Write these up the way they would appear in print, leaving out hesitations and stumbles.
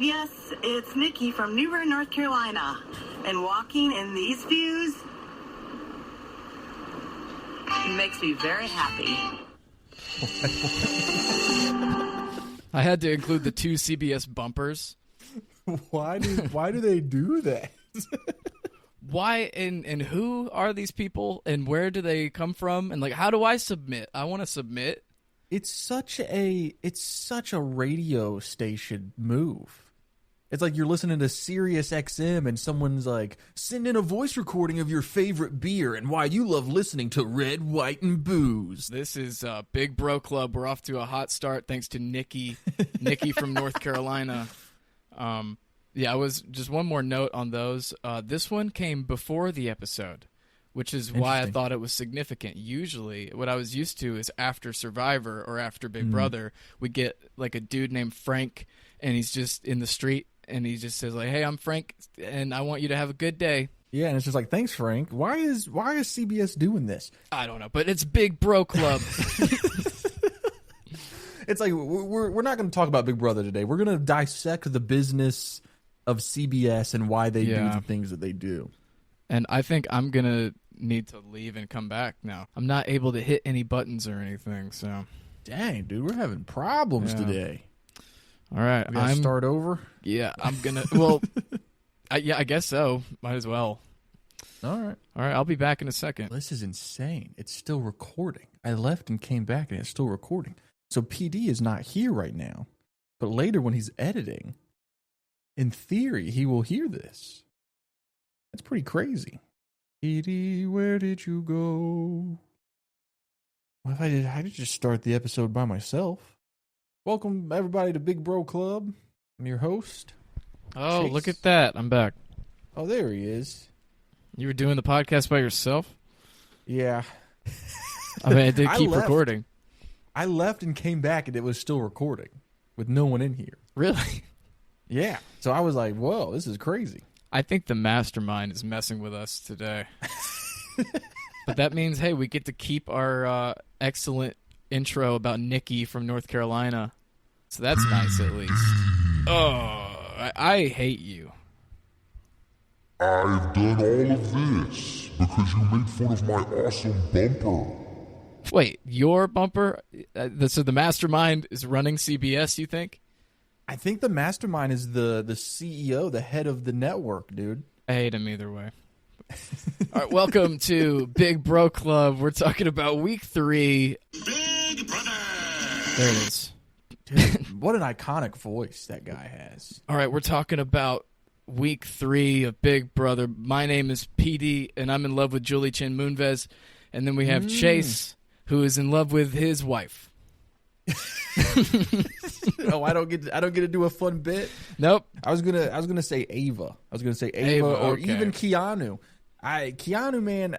CBS, it's Nikki from New Bern, North Carolina. And walking in these views makes me very happy. I had to include the 2 CBS bumpers. Why do they do that? Why and who are these people and where do they come from? And like, how do I submit? I want to submit. It's such a radio station move. It's like you're listening to Sirius XM and someone's like, send in a voice recording of your favorite beer and why you love listening to Red, White, and Booze. This is Big Bro Club. We're off to a hot start thanks to Nikki from North Carolina. Yeah, I was just one more note on those. This one came before the episode, which is why I thought it was significant. Usually, what I was used to is after Survivor or after Big Brother, we get like a dude named Frank, and he's just in the street, and he just says like, "Hey, I'm Frank, and I want you to have a good day." Yeah, and it's just like, "Thanks, Frank." Why is CBS doing this? I don't know, but it's Big Bro Club. It's like we're not going to talk about Big Brother today. We're going to dissect the business of CBS and why they do the things that they do. And I think I'm going to need to leave and come back now. I'm not able to hit any buttons or anything, so. Dang, dude, we're having problems today. All right. We gotta start over? Yeah, I'm going to. Well, I guess so. Might as well. All right, I'll be back in a second. This is insane. It's still recording. I left and came back, and it's still recording. So PD is not here right now. But later when he's editing, in theory, he will hear this. That's pretty crazy. PD, where did you go? What if I did just start the episode by myself? Welcome, everybody, to Big Bro Club. I'm your host. Oh, Chase. Look at that. I'm back. Oh, there he is. You were doing the podcast by yourself? Yeah. I mean, I did keep recording. I left and came back, and it was still recording with no one in here. Really? Yeah. So I was like, whoa, this is crazy. I think the mastermind is messing with us today. But that means, hey, we get to keep our excellent intro about Nikki from North Carolina. So that's nice, at least. Oh, I hate you. I've done all of this because you made fun of my awesome bumper. Wait, your bumper? So the mastermind is running CBS, you think? I think the mastermind is the CEO, the head of the network, dude. I hate him either way. All right, welcome to Big Bro Club. We're talking about week 3. Big Brother! There it is. Dude, what an iconic voice that guy has. All right, we're talking about week 3 of Big Brother. My name is PD, and I'm in love with Julie Chen Moonves. And then we have Chase, who is in love with his wife. Oh, I don't get to do a fun bit. Nope. I was gonna say Ava. Or okay. even Keanu. Keanu, man,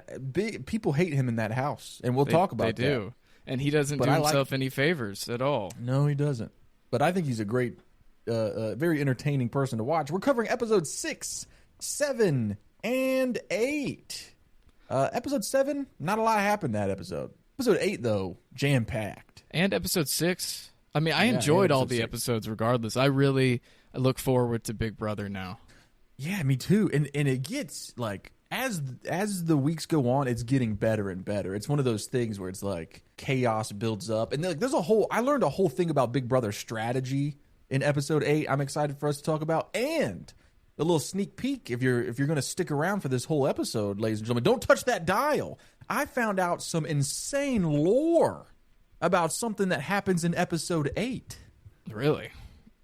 people hate him in that house, and we'll talk about that. They do, and he doesn't do himself any favors at all. No, he doesn't. But I think he's a great, very entertaining person to watch. We're covering episodes 6, 7, and 8. Episode 7, not a lot happened that episode. Episode 8, though, jam-packed. And episode 6. I mean, I enjoyed all the 6. episodes regardless. I really look forward to Big Brother now. Yeah, me too. And it gets, like, as the weeks go on, it's getting better and better. It's one of those things where it's like chaos builds up. And like, I learned a whole thing about Big Brother strategy in episode 8. I'm excited for us to talk about. And a little sneak peek, if you're going to stick around for this whole episode, ladies and gentlemen, don't touch that dial. I found out some insane lore about something that happens in episode 8. Really?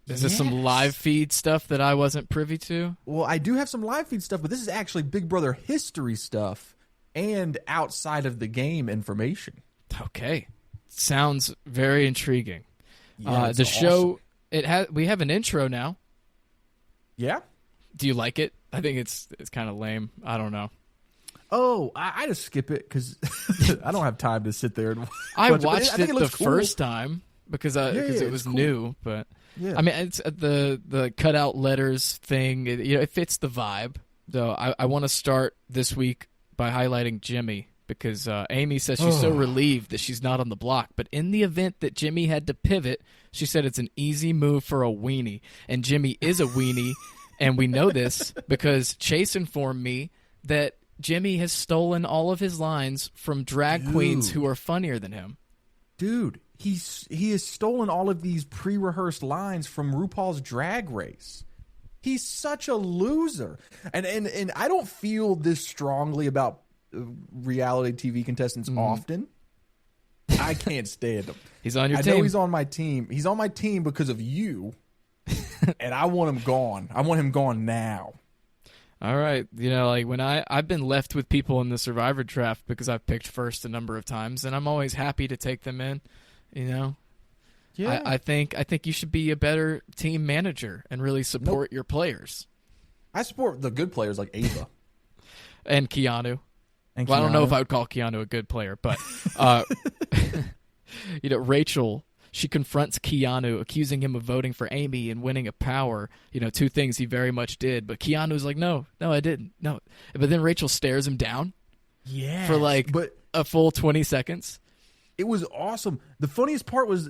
Is this some live feed stuff that I wasn't privy to? Well, I do have some live feed stuff, but this is actually Big Brother history stuff and outside of the game information. Okay. Sounds very intriguing. Yeah, the show, we have an intro now. Yeah? Do you like it? I think it's kind of lame. I don't know. Oh, I just skip it because I don't have time to sit there and I watched it the cool. first time because it was cool. New, but yeah. I mean, it's the cutout letters thing. It fits the vibe. Though I want to start this week by highlighting Jimmy because Amy says she's so relieved that she's not on the block. But in the event that Jimmy had to pivot, she said it's an easy move for a weenie. And Jimmy is a weenie, and we know this because Chase informed me that Jimmy has stolen all of his lines from drag queens who are funnier than him. Dude, he has stolen all of these pre-rehearsed lines from RuPaul's Drag Race. He's such a loser. And I don't feel this strongly about reality TV contestants often. I can't stand him. He's on your team. I know he's on my team. He's on my team because of you, and I want him gone. I want him gone now. All right. You know, like when I've been left with people in the Survivor draft because I've picked first a number of times, and I'm always happy to take them in, you know. Yeah. I think you should be a better team manager and really support your players. I support the good players like Ava. And Keanu. Well, I don't know if I would call Keanu a good player, but you know, Rachel, she confronts Keanu, accusing him of voting for Amy and winning a power. You know, two things he very much did. But Keanu's like, no, I didn't. No. But then Rachel stares him down. Yeah. For like a full 20 seconds. It was awesome. The funniest part was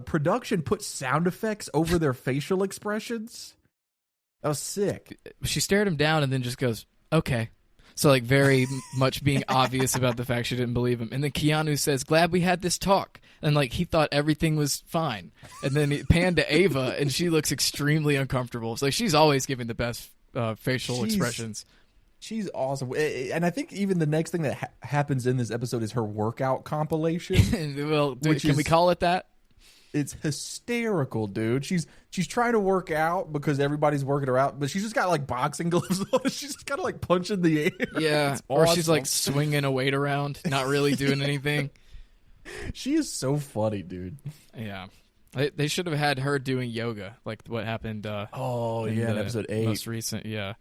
production put sound effects over their facial expressions. That was sick. She stared him down and then just goes, okay. So, like, very much being obvious about the fact she didn't believe him. And then Keanu says, glad we had this talk. And, like, he thought everything was fine. And then he panned to Ava, and she looks extremely uncomfortable. So, she's always giving the best facial expressions. She's awesome. And I think even the next thing that happens in this episode is her workout compilation. Well, can we call it that? It's hysterical, dude. She's trying to work out because everybody's working her out, but she's just got like boxing gloves on. She's just kind of like punching the air. Yeah, or she's like swinging a weight around, not really doing anything. She is so funny, dude. Yeah, they should have had her doing yoga, like what happened. In episode 8, most recent. Yeah.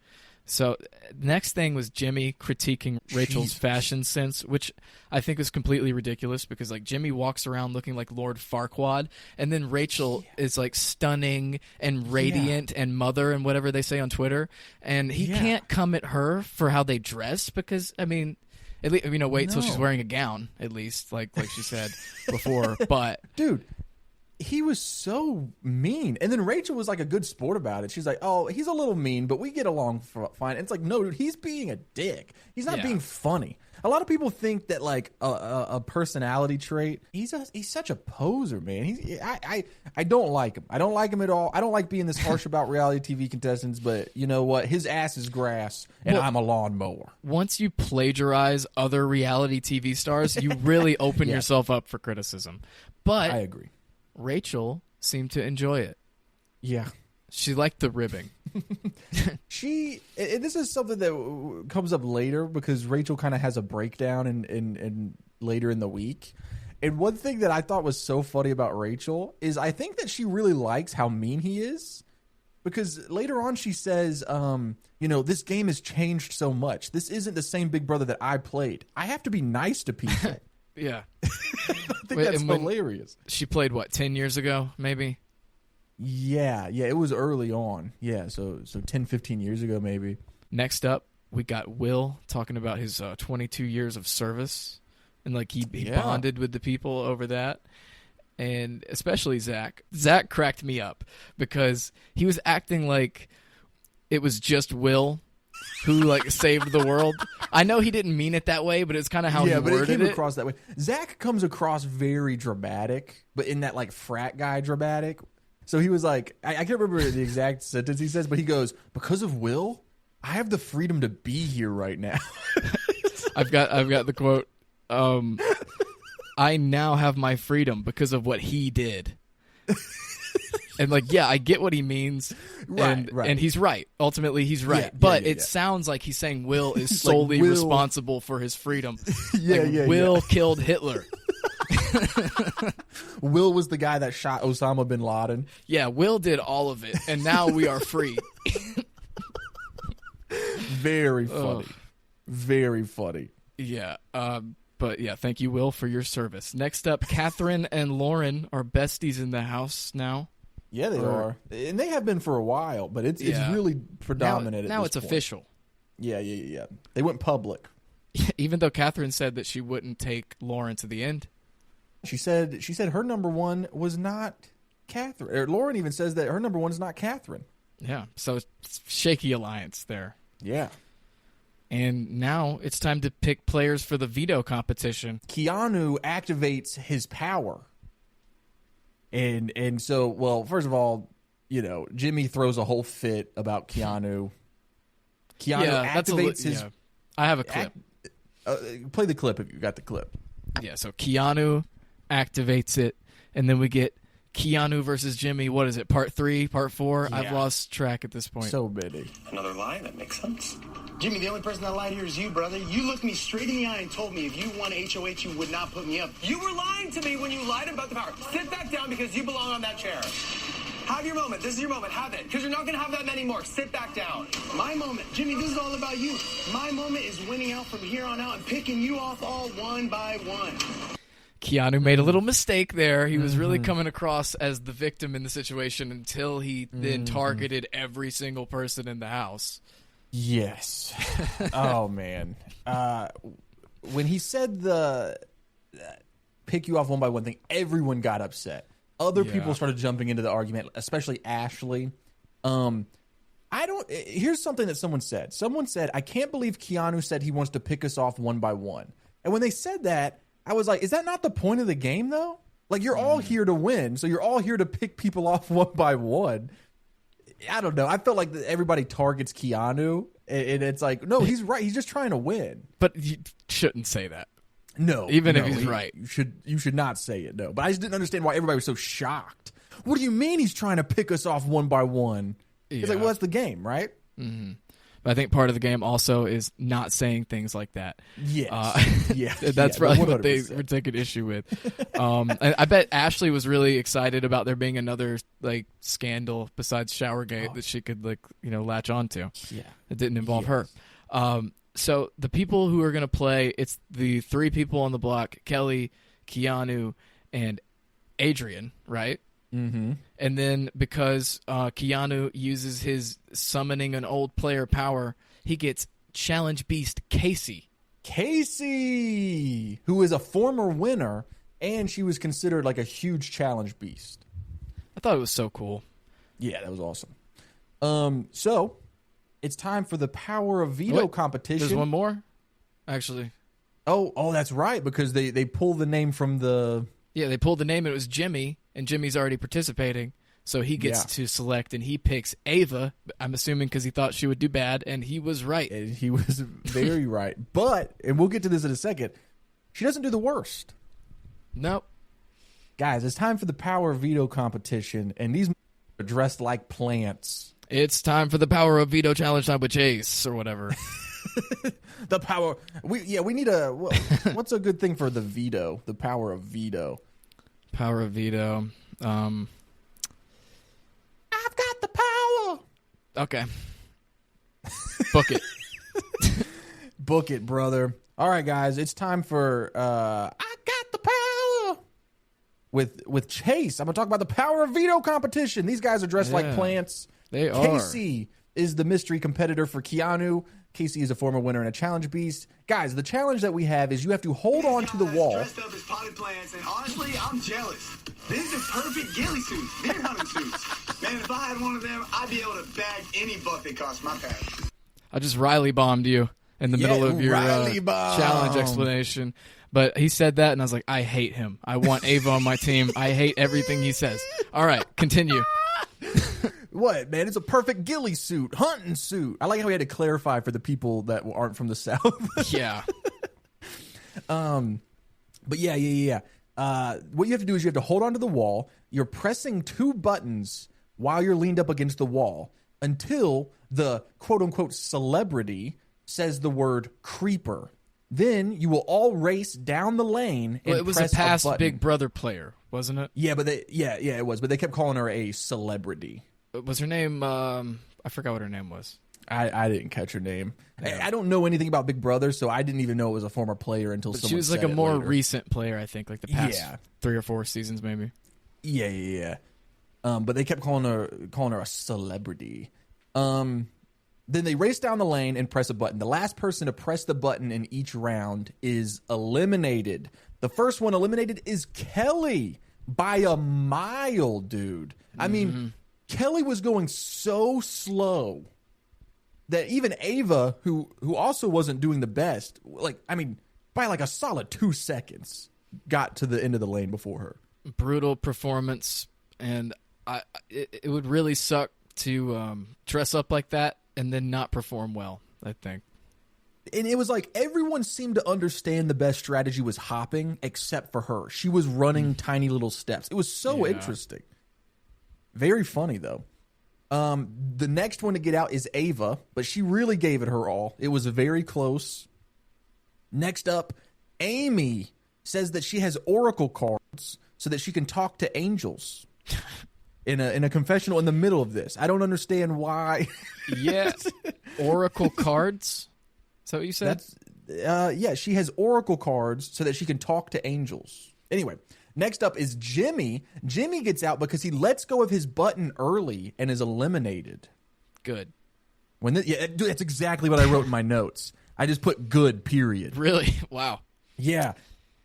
So next thing was Jimmy critiquing Rachel's fashion sense, which I think is completely ridiculous because like Jimmy walks around looking like Lord Farquaad, and then Rachel is like stunning and radiant and mother and whatever they say on Twitter, and he can't come at her for how they dress because I mean, at least wait till she's wearing a gown at least, like she said before. But dude, he was so mean. And then Rachel was like a good sport about it. She's like, oh, he's a little mean, but we get along fine. And it's like, no, dude, he's being a dick. He's not being funny. A lot of people think that like a personality trait. He's such a poser, man. I don't like him. I don't like him at all. I don't like being this harsh about reality TV contestants, but you know what? His ass is grass, and I'm a lawnmower. Once you plagiarize other reality TV stars, you really open yourself up for criticism. But I agree. Rachel seemed to enjoy it. Yeah. She liked the ribbing. This is something that comes up later because Rachel kind of has a breakdown in later in the week. And one thing that I thought was so funny about Rachel is I think that she really likes how mean he is. Because later on she says, this game has changed so much. This isn't the same Big Brother that I played. I have to be nice to people. Yeah. I think that's hilarious. She played, 10 years ago, maybe? Yeah, it was early on. Yeah, so 10, 15 years ago, maybe. Next up, we got Will talking about his 22 years of service. And, like, he bonded with the people over that. And especially Zach. Zach cracked me up because he was acting like it was just Will who like saved the world. I know he didn't mean it that way, but it's kind of how he worded it. Yeah, but it came across that way. Zach comes across very dramatic, but in that like frat guy dramatic. So he was like, I can't remember the exact sentence he says, but he goes, because of Will, I have the freedom to be here right now. I've got the quote. I now have my freedom because of what he did. And like, yeah, I get what he means, and he's right. Ultimately, he's right. But it sounds like he's saying Will is solely responsible for his freedom. Will killed Hitler. Will was the guy that shot Osama bin Laden. Yeah, Will did all of it, and now we are free. Very funny. Very funny. Yeah. But yeah, thank you, Will, for your service. Next up, Catherine and Lauren are besties in the house now. Yeah, they are. And they have been for a while, but it's really predominant now at this it's point. Official. Yeah. They went public. Even though Catherine said that she wouldn't take Lauren to the end. She said her number one was not Catherine. Or Lauren even says that her number one is not Catherine. Yeah, so it's shaky alliance there. Yeah. And now it's time to pick players for the veto competition. Keanu activates his power. And so, well, first of all, Jimmy throws a whole fit about Keanu. Keanu activates his... Yeah. I have a clip. Play the clip if you got the clip. Yeah, so Keanu activates it, and then we get Keanu versus Jimmy. What is it, part 3, part 4? Yeah. I've lost track at this point. So many. Another lie? That makes sense. Jimmy, the only person that lied here is you, brother. You looked me straight in the eye and told me if you won HOH, you would not put me up. You were lying to me when you lied about the power. Sit back down because you belong on that chair. Have your moment. This is your moment. Have it. Because you're not going to have that many more. Sit back down. My moment. Jimmy, this is all about you. My moment is winning out from here on out and picking you off all one by one. Keanu made a little mistake there. He was really coming across as the victim in the situation until he then targeted every single person in the house. Yes. Oh, man. When he said the pick you off one by one thing, everyone got upset. Other people started jumping into the argument, especially Ashley. Here's something that someone said. Someone said, I can't believe Keanu said he wants to pick us off one by one. And when they said that, I was like, is that not the point of the game, though? Like, you're all here to win, so you're all here to pick people off one by one. I don't know. I felt like everybody targets Keanu, and it's like, no, he's right. He's just trying to win. But you shouldn't say that. No. Even if he's right. You should not say it, no. But I just didn't understand why everybody was so shocked. What do you mean he's trying to pick us off one by one? It's like, well, that's the game, right? Mm-hmm. But I think part of the game also is not saying things like that. Yes. That's probably 100%. What they were taking issue with. I bet Ashley was really excited about there being another scandal besides Showergate that she could latch onto. Yeah. It didn't involve her. So the people who are going to play, it's the 3 people on the block, Kelly, Keanu, and Adrian, right? Mm-hmm. And then because Keanu uses his summoning an old player power, he gets Challenge Beast Casey. Casey, who is a former winner, and she was considered like a huge Challenge Beast. I thought it was so cool. Yeah, that was awesome. So it's time for the Power of Veto competition. There's one more, actually. Oh, that's right, because they pull the name from the... Yeah, they pulled the name, and it was Jimmy, and Jimmy's already participating, so he gets to select, and he picks Ava, I'm assuming because he thought she would do bad, and he was right. And he was very right. But, and we'll get to this in a second, she doesn't do the worst. Nope. Guys, it's time for the Power of Veto competition, and these are dressed like plants. It's time for the Power of Veto challenge time with Chase, or whatever. The power... We need a... What's a good thing for the veto? The Power of Veto. Power of Veto. I've got the power. Okay. Book it. Book it, brother. All right, guys. It's time for I got the power with Chase. I'm going to talk about the Power of Veto competition. These guys are dressed like plants. They are. Casey is the mystery competitor for Keanu. Casey is a former winner and a Challenge Beast. Guys, the challenge that we have is you have to hold on to the wall. Dressed up as potted plants, and honestly, I'm jealous. These are perfect ghillie suits, deer hunting suits. Man, if I had one of them, I'd be able to bag any buck that cost my pack. I just Riley bombed you in the middle of your challenge explanation. But he said that, and I was like, I hate him. I want Ava on my team. I hate everything he says. All right, continue. What, man? It's a perfect ghillie suit, hunting suit. I like how we had to clarify for the people that aren't from the South. Yeah. But yeah. What you have to do is you have to hold onto the wall. You're pressing 2 buttons while you're leaned up against the wall until the quote-unquote celebrity says the word creeper. Then you will all race down the lane and it was press a past button. Big Brother player, wasn't it? Yeah, but it was. But they kept calling her a celebrity. Was her name? I forgot what her name was. I didn't catch her name. Yeah. I don't know anything about Big Brother, so I didn't even know it was a former player until someone said it. She was like a more recent player, I think, like the past 3 or 4 seasons, maybe. Yeah. But they kept calling her a celebrity. Then they race down the lane and press a button. The last person to press the button in each round is eliminated. The first one eliminated is Kelly by a mile, dude. I mean, Kelly was going so slow that even Ava, who also wasn't doing the best, by like a solid 2 seconds, got to the end of the lane before her. Brutal performance, and it would really suck to dress up like that and then not perform well, I think. And it was like everyone seemed to understand the best strategy was hopping except for her. She was running tiny little steps. It was so interesting. Very funny, though. The next one to get out is Ava, but she really gave it her all. It was very close. Next up, Amy says that she has oracle cards so that she can talk to angels in a confessional in the middle of this. I don't understand why. Yeah. Oracle cards? Is that what you said? Yeah, she has oracle cards so that she can talk to angels. Anyway, next up is Jimmy. Jimmy gets out because he lets go of his button early and is eliminated. Good. Dude, that's exactly what I wrote in my notes. I just put good, period. Really? Wow. Yeah.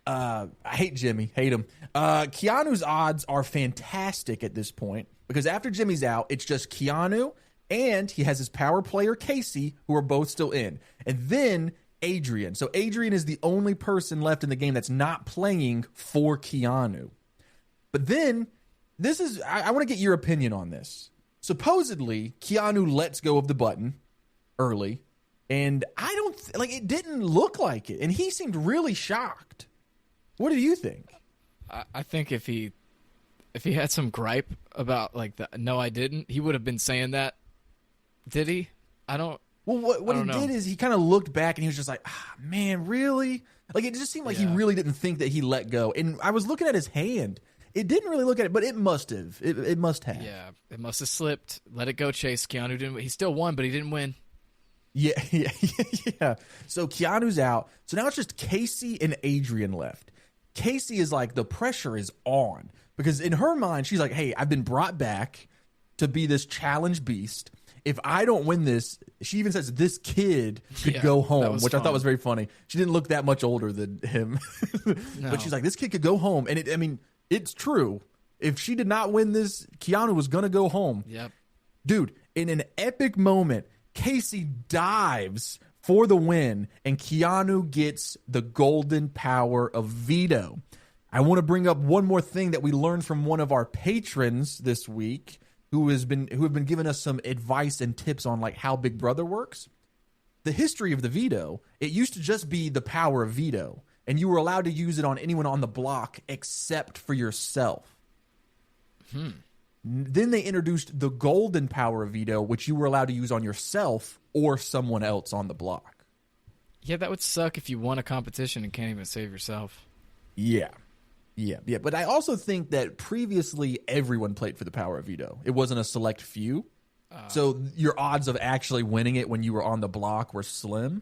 I hate Jimmy. Hate him. Keanu's odds are fantastic at this point because after Jimmy's out, it's just Keanu and he has his power player, Casey, who are both still in. And then Adrian. So Adrian is the only person left in the game that's not playing for Keanu. But then, I want to get your opinion on this. Supposedly, Keanu lets go of the button early, and I don't, it didn't look like it. And he seemed really shocked. What do you think? I think if he had some gripe about, no, I didn't, he would have been saying that. Did he? I don't. Well, what he did is he kind of looked back and he was just like, man, really? It just seemed like he really didn't think that he let go. And I was looking at his hand. It didn't really look at it, but it must have. It must have. Yeah, it must have slipped. Let it go, Chase. Keanu didn't. He still won, but he didn't win. Yeah. So Keanu's out. So now it's just Casey and Adrian left. Casey is like, the pressure is on. Because in her mind, she's like, hey, I've been brought back to be this challenge beast. If I don't win this, she even says this kid could go home, which I thought was very funny. She didn't look that much older than him. No. But she's like, this kid could go home. And it's true. If she did not win this, Keanu was going to go home. Yep. Dude, in an epic moment, Casey dives for the win, and Keanu gets the golden power of veto. I want to bring up one more thing that we learned from one of our patrons this week, who have been giving us some advice and tips on how Big Brother works. The history of the veto, it used to just be the power of veto, and you were allowed to use it on anyone on the block except for yourself. Then they introduced the golden power of veto, which you were allowed to use on yourself or someone else on the block. Yeah, that would suck if you won a competition and can't even save yourself. Yeah. But I also think that previously everyone played for the power of veto. It wasn't a select few. So your odds of actually winning it when you were on the block were slim.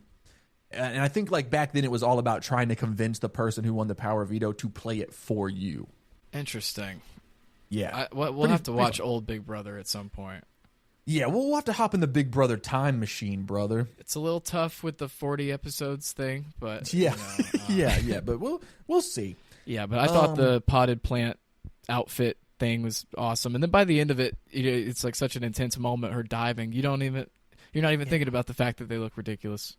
And I think back then it was all about trying to convince the person who won the power of veto to play it for you. Interesting. Yeah. We'll have to watch old Big Brother at some point. Yeah, we'll have to hop in the Big Brother time machine, brother. It's a little tough with the 40 episodes thing, but yeah, but we'll see. Yeah, but I thought the potted plant outfit thing was awesome, and then by the end of it, it's such an intense moment. Her diving, you're not even thinking about the fact that they look ridiculous.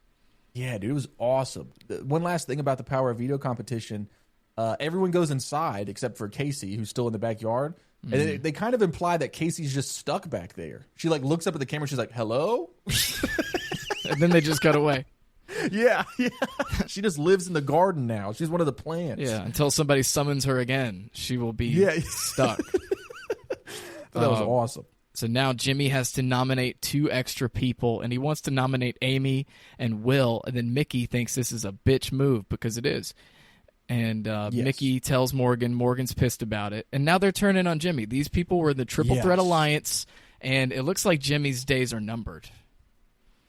Yeah, dude, it was awesome. One last thing about the power of veto competition: everyone goes inside except for Casey, who's still in the backyard. And they kind of imply that Casey's just stuck back there. She looks up at the camera. She's like, "Hello," and then they just got away. Yeah. She just lives in the garden now. She's one of the plants. Yeah, until somebody summons her again, she will be stuck. That was awesome. So now Jimmy has to nominate 2 extra people, and he wants to nominate Amy and Will, and then Mickey thinks this is a bitch move because it is. And Mickey tells Morgan. Morgan's pissed about it. And now they're turning on Jimmy. These people were in the Triple Threat Alliance, and it looks like Jimmy's days are numbered.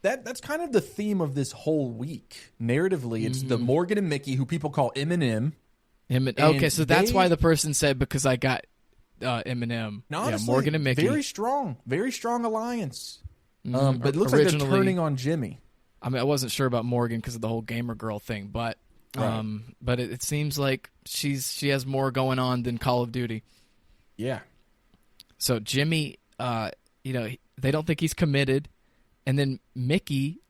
That's kind of the theme of this whole week. Narratively, it's the Morgan and Mickey, who people call Eminem. Okay, so that's why the person said, because I got Eminem. No, honestly, Morgan and Mickey. Very strong alliance. But it looks like they're Originally- turning on Jimmy. I mean, I wasn't sure about Morgan because of the whole gamer girl thing, but it seems like she has more going on than Call of Duty. Yeah. So Jimmy, they don't think he's committed, and then Mickey,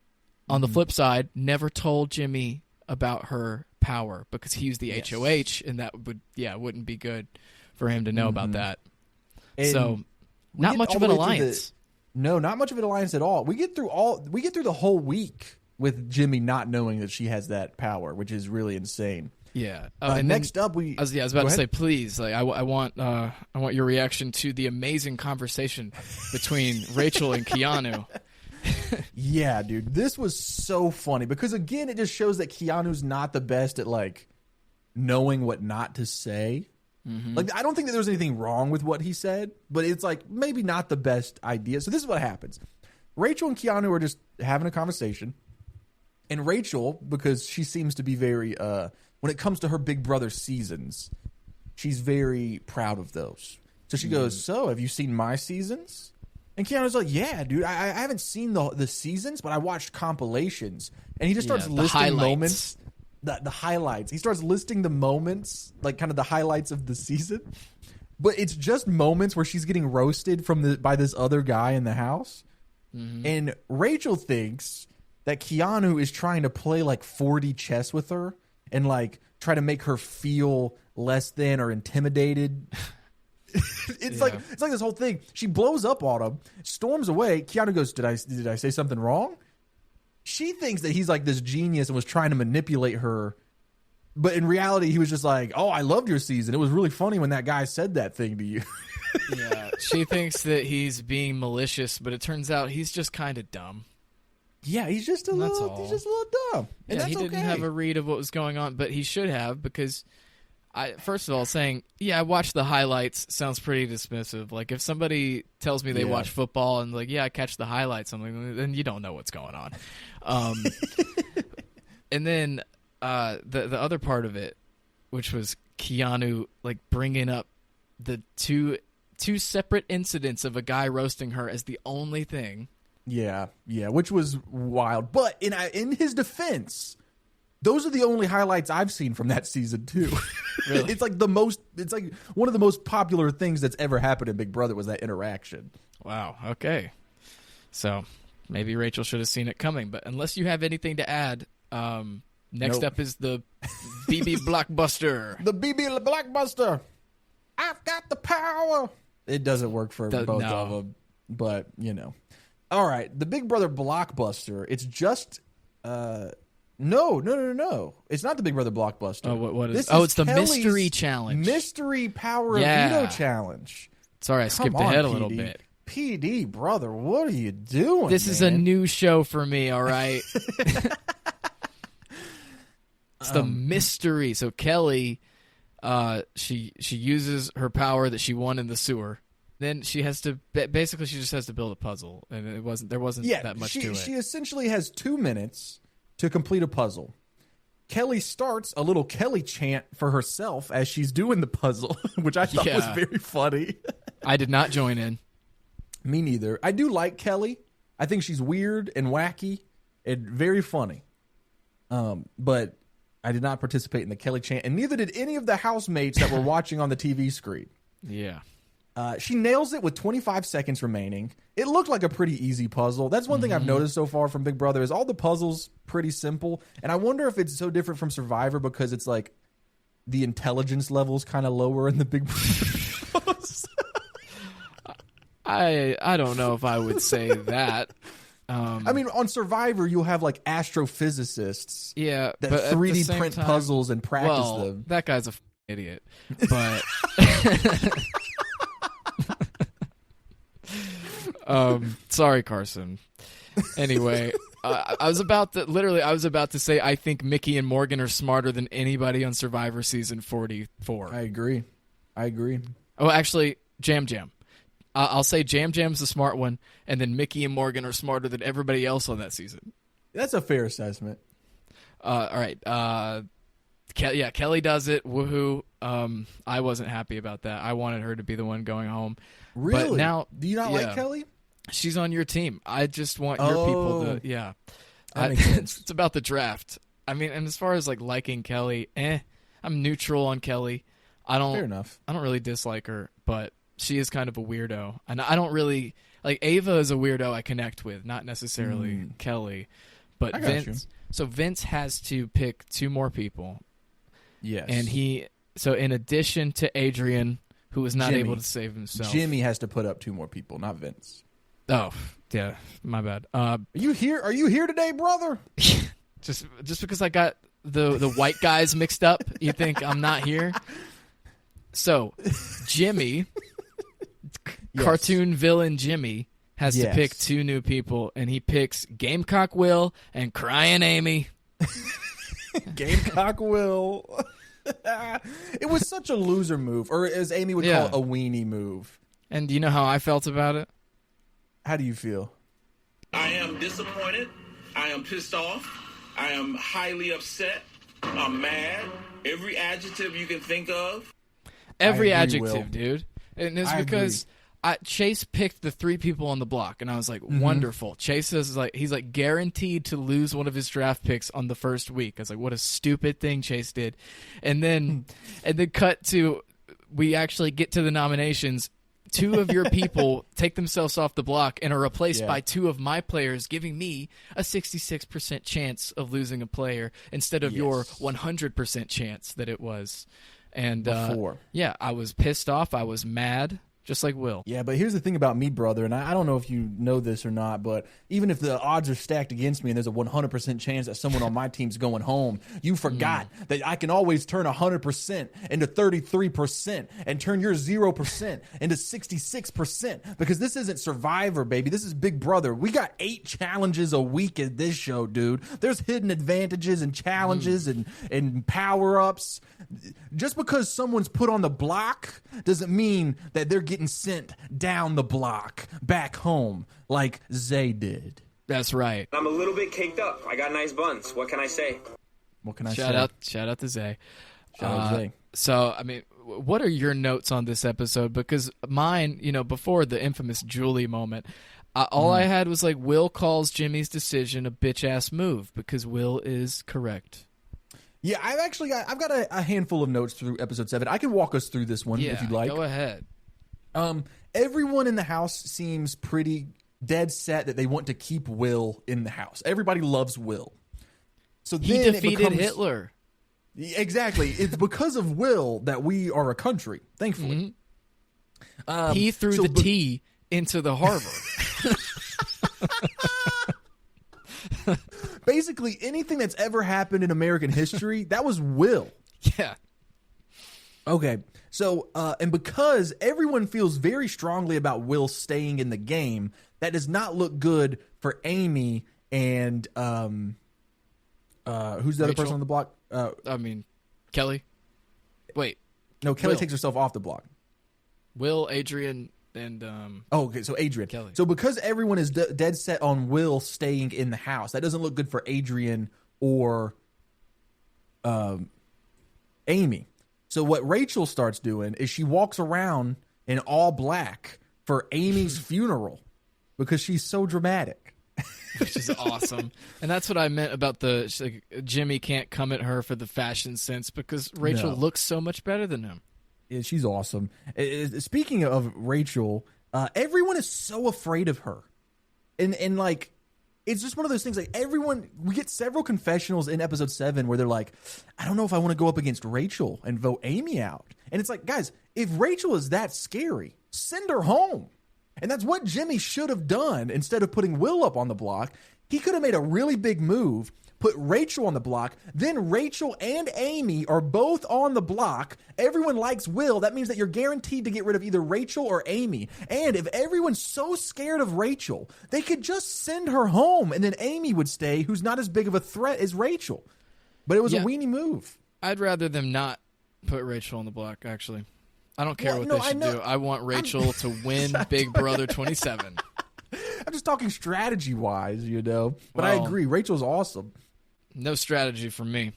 on the flip side, never told Jimmy about her power because he used the HOH, and that wouldn't be good for him to know about that. And so, not get much all of the an way to alliance. No, not much of an alliance at all. We get through the whole week with Jimmy not knowing that she has that power, which is really insane. Yeah. And next up, I was about to say, please, like I want your reaction to the amazing conversation between Rachel and Keanu. Yeah, dude, this was so funny because again, it just shows that Keanu's not the best at like knowing what not to say. Like, I don't think that there's anything wrong with what he said, but it's like maybe not the best idea. So this is what happens. Rachel and Keanu are just having a conversation, and Rachel, because she seems to be very, when it comes to her Big Brother seasons, she's very proud of those. So she goes, "So, have you seen my seasons?" And Keanu's like, "Yeah, dude, I haven't seen the seasons, but I watched compilations." And he just starts listing moments. The highlights. He starts listing the moments, like kind of the highlights of the season. But it's just moments where she's getting roasted by this other guy in the house. And Rachel thinks that Keanu is trying to play like 4D chess with her and like try to make her feel less than or intimidated. It's like this whole thing. She blows up on him, storms away. Keanu goes, "Did I say something wrong?" She thinks that he's like this genius and was trying to manipulate her. But in reality, he was just like, "Oh, I loved your season. It was really funny when that guy said that thing to you." Yeah, she thinks that he's being malicious, but it turns out he's just kind of dumb. Yeah, he's just a little dumb. And Yeah, that's he didn't have a read of what was going on, but he should have because, first of all, saying, "Yeah, I watched the highlights" sounds pretty dismissive. Like if somebody tells me they watch football and like, "Yeah, I catch the highlights," I'm like, then you don't know what's going on. And then the other part of it, which was Keanu like bringing up the two separate incidents of a guy roasting her as the only thing. Yeah, which was wild. But in his defense, those are the only highlights I've seen from that season too. Really? It's like one of the most popular things that's ever happened in Big Brother was that interaction. Wow. Okay. So maybe Rachel should have seen it coming. But unless you have anything to add, next up is the BB Blockbuster. The BB Blockbuster. I've got the power. It doesn't work for both of them, but you know. All right, the Big Brother Blockbuster. It's just no. It's not the Big Brother Blockbuster. Oh, what is? This It's the Kelly's mystery challenge. Mystery Power of Veto challenge. Sorry, I skipped ahead a little bit. PD, brother, what are you doing? This is a new show for me. All right. It's the mystery. So Kelly, she uses her power that she won in the sewer. Then she has to basically she just has to build a puzzle, and there wasn't that much to it. She essentially has 2 minutes to complete a puzzle. Kelly starts a little Kelly chant for herself as she's doing the puzzle, which I thought was very funny. I did not join in. Me neither. I do like Kelly. I think she's weird and wacky and very funny. But I did not participate in the Kelly chant, and neither did any of the housemates that were watching on the TV screen. Yeah. She nails it with 25 seconds remaining. It looked like a pretty easy puzzle. That's one thing I've noticed so far from Big Brother is all the puzzles pretty simple. And I wonder if it's so different from Survivor because it's like the intelligence level's kind of lower in the Big Brother shows. I don't know if I would say that. I mean, on Survivor, you'll have like astrophysicists that but 3D print puzzles and practice them. That guy's a idiot. But sorry, Carson. Anyway, I was about to say I think Mickey and Morgan are smarter than anybody on Survivor season 44. I agree. Oh, actually, Jam Jam. I'll say Jam Jam's the smart one, and then Mickey and Morgan are smarter than everybody else on that season. That's a fair assessment. All right. Kelly does it. Woohoo. I wasn't happy about that. I wanted her to be the one going home. Really? But now, do you not like Kelly? She's on your team. I just want your people to, yeah. That makes sense. It's about the draft. I mean, and as far as like liking Kelly, I'm neutral on Kelly. Fair enough. I don't really dislike her, but she is kind of a weirdo, and I don't really like Ava is a weirdo I connect with, not necessarily Kelly, but Vince. So Vince has to pick 2 more people. Yes, and so in addition to Adrian, who was not able to save himself, Jimmy has to put up 2 more people, not Vince. Oh, yeah, my bad. Are you here? Are you here today, brother? just because I got the white guys mixed up, you think I'm not here? So, Jimmy, cartoon villain Jimmy, has to pick 2 new people, and he picks Gamecock Will and Crying Amy. Gamecock Will. It was such a loser move, or as Amy would call it, a weenie move. And do you know how I felt about it? How do you feel? I am disappointed. I am pissed off. I am highly upset. I'm mad. Every adjective you can think of. Every agree, adjective, Will. dude. And it's because Chase picked the 3 people on the block, and I was like, wonderful. Chase is like, he's like guaranteed to lose one of his draft picks on the first week. I was like, what a stupid thing Chase did. And then cut to, we actually get to the nominations. 2 of your people take themselves off the block and are replaced by 2 of my players, giving me a 66% chance of losing a player instead of your 100% chance that it was. And yeah, I was pissed off. I was mad. Just like Will. Yeah, but here's the thing about me, brother, and I don't know if you know this or not, but even if the odds are stacked against me and there's a 100% chance that someone on my team's going home, you forgot that I can always turn 100% into 33% and turn your 0% into 66%, because this isn't Survivor, baby. This is Big Brother. We got 8 challenges a week at this show, dude. There's hidden advantages and challenges and power-ups. Just because someone's put on the block doesn't mean that they're getting sent down the block back home like Zay did. That's right. I'm a little bit caked up. I got nice buns. What can I say? What can I say? Shout out to Zay. Shout out to Zay. So, I mean, what are your notes on this episode? Because mine, before the infamous Julie moment, all I had was like, Will calls Jimmy's decision a bitch-ass move because Will is correct. Yeah, I've got a handful of notes through episode 7. I can walk us through this one if you'd like. Go ahead. Everyone in the house seems pretty dead set that they want to keep Will in the house. Everybody loves Will. So he then defeated Hitler. Exactly. It's because of Will that we are a country, thankfully. He threw the T into the Harvard. Basically, anything that's ever happened in American history, that was Will. Yeah. Okay. So, and because everyone feels very strongly about Will staying in the game, that does not look good for Amy and who's the other person on the block? Kelly. Wait. No, Kelly Will. takes herself off the block. Will, Adrian, and okay, so Adrian. Kelly. So because everyone is dead set on Will staying in the house, that doesn't look good for Adrian or Amy. So what Rachel starts doing is she walks around in all black for Amy's funeral because she's so dramatic. Which is awesome. And that's what I meant about Jimmy can't come at her for the fashion sense because Rachel looks so much better than him. Yeah, she's awesome. Speaking of Rachel, everyone is so afraid of her. And like, it's just one of those things, like we get several confessionals in episode 7 where they're like, I don't know if I want to go up against Rachel and vote Amy out. And it's like, guys, if Rachel is that scary, send her home. And that's what Jimmy should have done instead of putting Will up on the block. He could have made a really big move, put Rachel on the block, then Rachel and Amy are both on the block. Everyone likes Will. That means that you're guaranteed to get rid of either Rachel or Amy. And if everyone's so scared of Rachel, they could just send her home and then Amy would stay, who's not as big of a threat as Rachel. But it was a weenie move. I'd rather them not put Rachel on the block, actually. I don't care what they should do. I want Rachel to win Big Brother 27. I'm just talking strategy-wise, But I agree. Rachel's awesome. No strategy for me.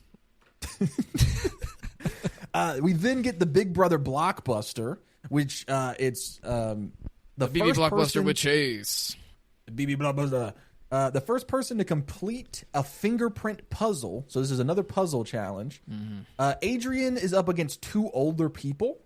We then get the Big Brother blockbuster, which it's the BB first blockbuster person, with Chase. BB blah blah blah. The first person to complete a fingerprint puzzle. So this is another puzzle challenge. Adrian is up against 2 older people.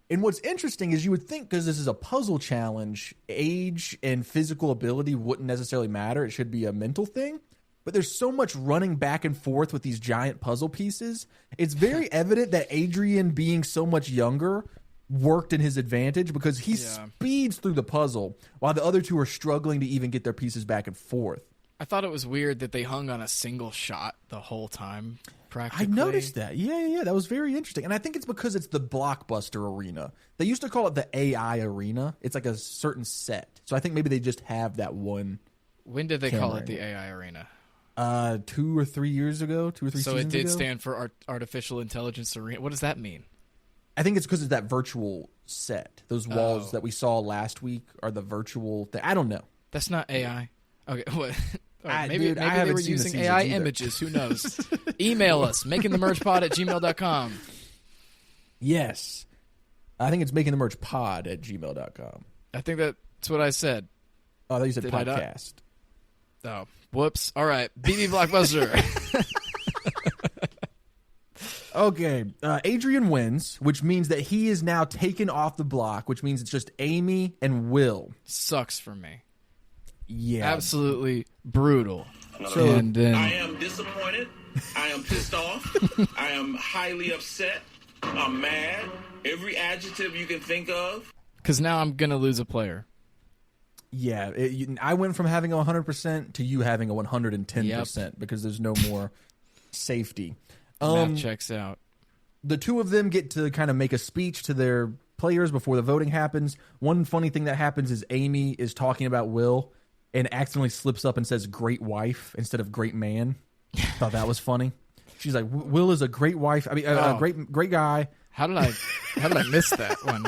And what's interesting is you would think because this is a puzzle challenge, age and physical ability wouldn't necessarily matter. It should be a mental thing. But there's so much running back and forth with these giant puzzle pieces. It's very evident that Adrian, being so much younger, worked in his advantage because he speeds through the puzzle while the other 2 are struggling to even get their pieces back and forth. I thought it was weird that they hung on a single shot the whole time. Practically. I noticed that. Yeah. That was very interesting. And I think it's because it's the Blockbuster arena. They used to call it the AI arena. It's like a certain set. So I think maybe they just have that one. When did they call it the AI arena? 2 or 3 years ago. 2 or 3 seasons ago. So it did stand for artificial intelligence arena. What does that mean? I think it's because it's that virtual set. Those walls that we saw last week are the virtual thing. I don't know. That's not AI. Okay, what? Maybe they were using AI images. Who knows? Email us, makingthemergepod@gmail.com. Yes. I think it's makingthemergepod@gmail.com. I think that's what I said. Oh, you said podcast. Oh, whoops. All right. BB Blockbuster. Okay. Adrian wins, which means that he is now taken off the block, which means it's just Amy and Will. Sucks for me. Yeah. Absolutely brutal. So, I am disappointed. I am pissed off. I am highly upset. I'm mad. Every adjective you can think of. Because now I'm going to lose a player. Yeah. I went from having a 100% to you having a 110% because there's no more safety. Math checks out. The 2 of them get to kind of make a speech to their players before the voting happens. One funny thing that happens is Amy is talking about Will and accidentally slips up and says great wife instead of great man. Thought that was funny. She's like, Will is a great wife. I mean, a great guy. How did I miss that one?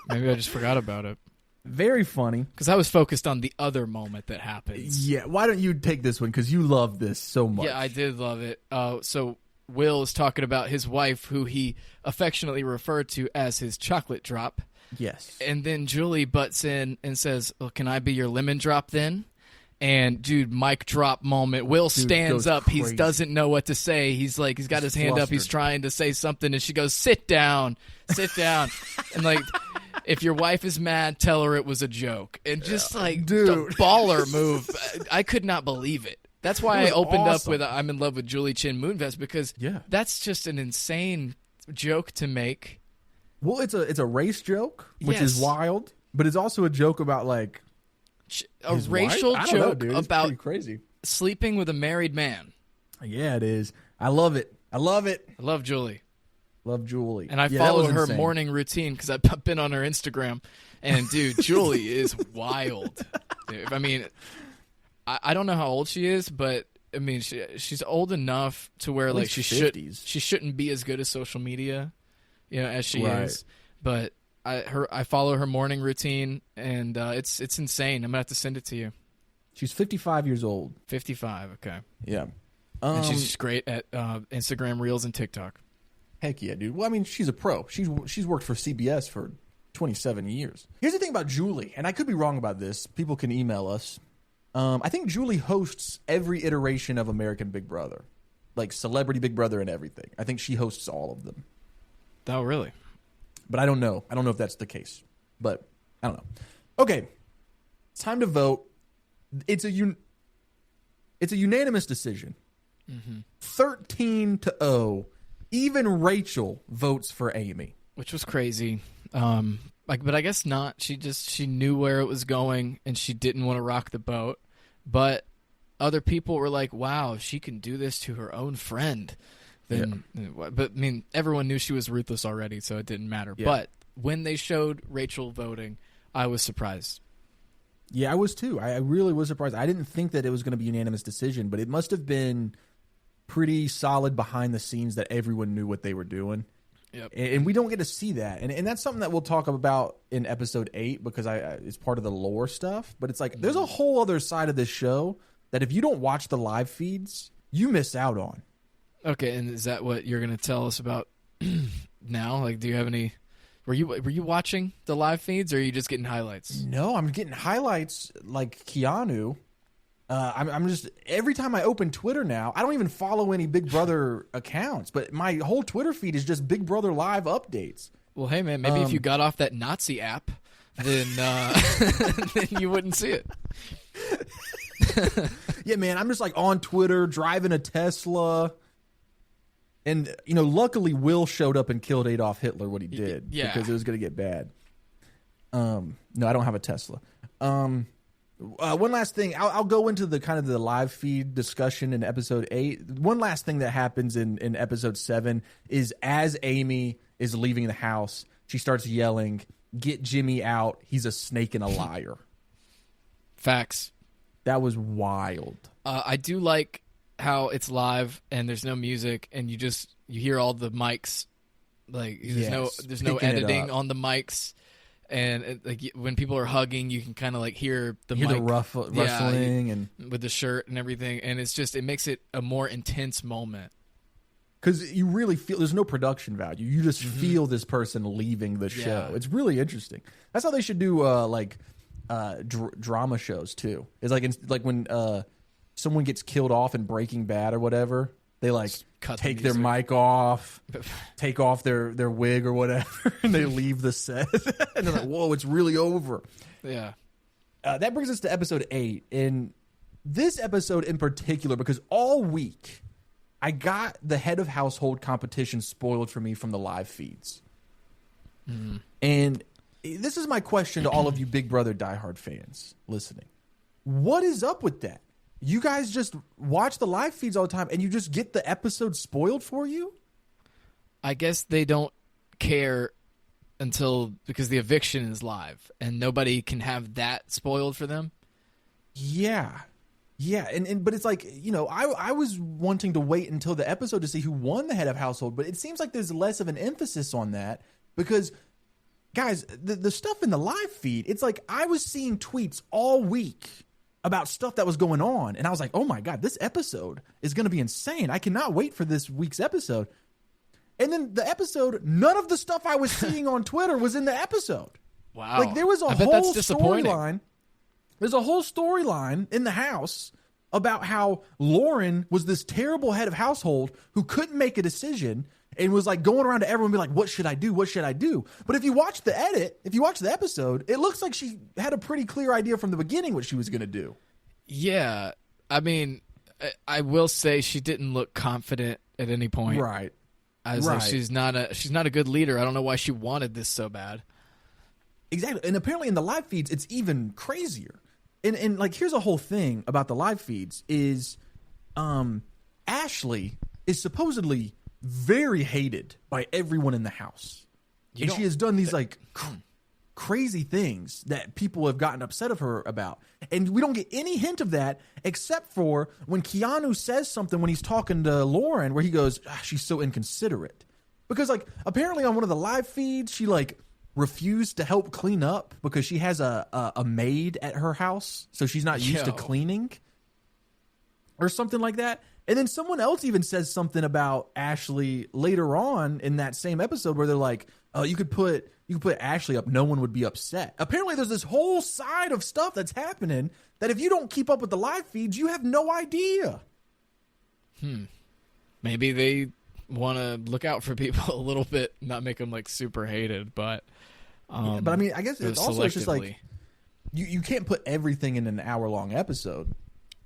Maybe I just forgot about it. Very funny. Because I was focused on the other moment that happens. Yeah. Why don't you take this one? Because you love this so much. Yeah, I did love it. So Will is talking about his wife, who he affectionately referred to as his chocolate drop. Yes. And then Julie butts in and says, well, can I be your lemon drop then? And, dude, mic drop moment. Will stands up. He doesn't know what to say. He's like, he's got his hand up. He's trying to say something. And she goes, sit down. Sit down. And, like, if your wife is mad, tell her it was a joke. And just, like, the baller move. I could not believe it. That's why I opened up with I'm in love with Julie Chin Moonves, because that's just an insane joke to make. Well, it's a race joke, which is wild, but it's also a joke about like a racial joke about crazy sleeping with a married man. Yeah, it is. I love it. I love Julie. Love Julie. And I follow her morning routine because I've been on her Instagram, and dude, Julie is wild. Dude, I mean, I don't know how old she is, but I mean, she's old enough to where like she shouldn't be as good at social media, as she is. But I follow her morning routine, and it's insane. I'm gonna have to send it to you. She's 55 years old. 55. Okay. Yeah. And she's great at Instagram Reels and TikTok. Heck yeah, dude. Well, I mean, she's a pro. She's worked for CBS for 27 years. Here's the thing about Julie, and I could be wrong about this. People can email us. I think Julie hosts every iteration of American Big Brother, like Celebrity Big Brother and everything. I think she hosts all of them. Oh, really? But I don't know. I don't know if that's the case. But I don't know. Okay, it's time to vote. It's a unanimous decision. 13-0. Even Rachel votes for Amy, which was crazy. But I guess not. She knew where it was going, and she didn't want to rock the boat. But other people were like, "Wow, she can do this to her own friend." Then, but I mean, everyone knew she was ruthless already, so it didn't matter. Yeah. But when they showed Rachel voting, I was surprised. Yeah, I was too. I really was surprised. I didn't think that it was going to be a unanimous decision, but it must have been pretty solid behind the scenes that everyone knew what they were doing. Yep. And we don't get to see that. And that's something that we'll talk about in episode 8 because it's part of the lore stuff. But it's like there's a whole other side of this show that if you don't watch the live feeds, you miss out on. Okay, and is that what you're going to tell us about now? Like, do you have any Were you watching the live feeds, or are you just getting highlights? No, I'm getting highlights like Keanu. I'm just every time I open Twitter now, I don't even follow any Big Brother accounts, but my whole Twitter feed is just Big Brother live updates. Well, hey man, maybe if you got off that Nazi app, then then you wouldn't see it. Yeah, man, I'm just like on Twitter driving a Tesla. And, luckily Will showed up and killed Adolf Hitler when he did. Yeah. Because it was going to get bad. No, I don't have a Tesla. One last thing. I'll go into the kind of the live feed discussion in episode 8. One last thing that happens in episode 7 is as Amy is leaving the house, she starts yelling, "Get Jimmy out. He's a snake and a liar." Facts. That was wild. I do like how it's live and there's no music and you hear all the mics. Like there's no editing on the mics. And when people are hugging, you can kind of like hear the mic rustling and with the shirt and everything, and it makes it a more intense moment. Because you really feel there's no production value. You just feel this person leaving the show. It's really interesting. That's how they should do drama shows too. It's like when someone gets killed off in Breaking Bad or whatever. They take their mic off, take off their wig or whatever, and they leave the set. And they're like, "Whoa, it's really over." Yeah. That brings us to episode 8. And this episode in particular, because all week I got the head of household competition spoiled for me from the live feeds. Mm. And this is my question to all of you Big Brother diehard fans listening. What is up with that? You guys just watch the live feeds all the time and you just get the episode spoiled for you? I guess they don't care because the eviction is live and nobody can have that spoiled for them. Yeah. Yeah. But it's like, I was wanting to wait until the episode to see who won the head of household, but it seems like there's less of an emphasis on that because, guys, the stuff in the live feed, it's like I was seeing tweets all week about stuff that was going on. And I was like, oh my God, this episode is going to be insane. I cannot wait for this week's episode. And then the episode, none of the stuff I was seeing on Twitter was in the episode. Wow. Like there was a whole storyline. There's a whole storyline in the house about how Lauren was this terrible head of household who couldn't make a decision and was like going around to everyone and be like, what should I do? What should I do? But if you watch the episode, it looks like she had a pretty clear idea from the beginning what she was going to do. Yeah. I mean, I will say she didn't look confident at any point. Right. I was like, she's not a good leader. I don't know why she wanted this so bad. Exactly. And apparently in the live feeds, it's even crazier. And like, here's a whole thing about the live feeds is Ashley is supposedly very hated by everyone in the house. And she has done these crazy things that people have gotten upset of her about. And we don't get any hint of that except for when Keanu says something when he's talking to Lauren where he goes, she's so inconsiderate. Because apparently on one of the live feeds, she refused to help clean up because she has a maid at her house. So she's not used to cleaning or something like that. And then someone else even says something about Ashley later on in that same episode where they're like, "Oh, you could put Ashley up, no one would be upset." Apparently, there's this whole side of stuff that's happening that if you don't keep up with the live feeds, you have no idea. Maybe they want to look out for people a little bit, not make them super hated, but. But I mean, I guess it's also just like you can't put everything in an hour-long episode.